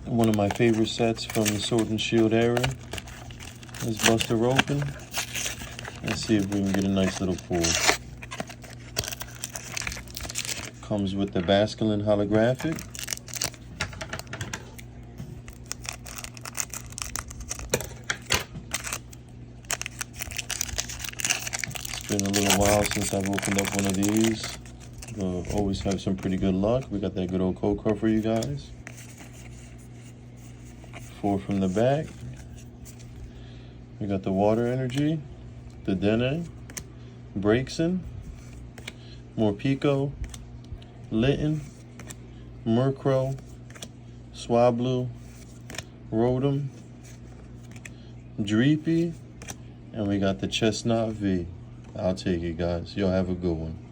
One of my favorite sets from the Sword and Shield era. Let's bust her open. Let's see if we can get a nice little pull. Comes with the Basculin holographic. It's been a little while since I've opened up one of these. Always have some pretty good luck. We got that good old code card for you guys. 4 from the back. We got the Water Energy, the Dene, Braixen, Morpeko, Litten, Murkrow, Swablu, Rotom, Dreepy, and we got the Chesnaught V. I'll take it, guys. Y'all have a good one.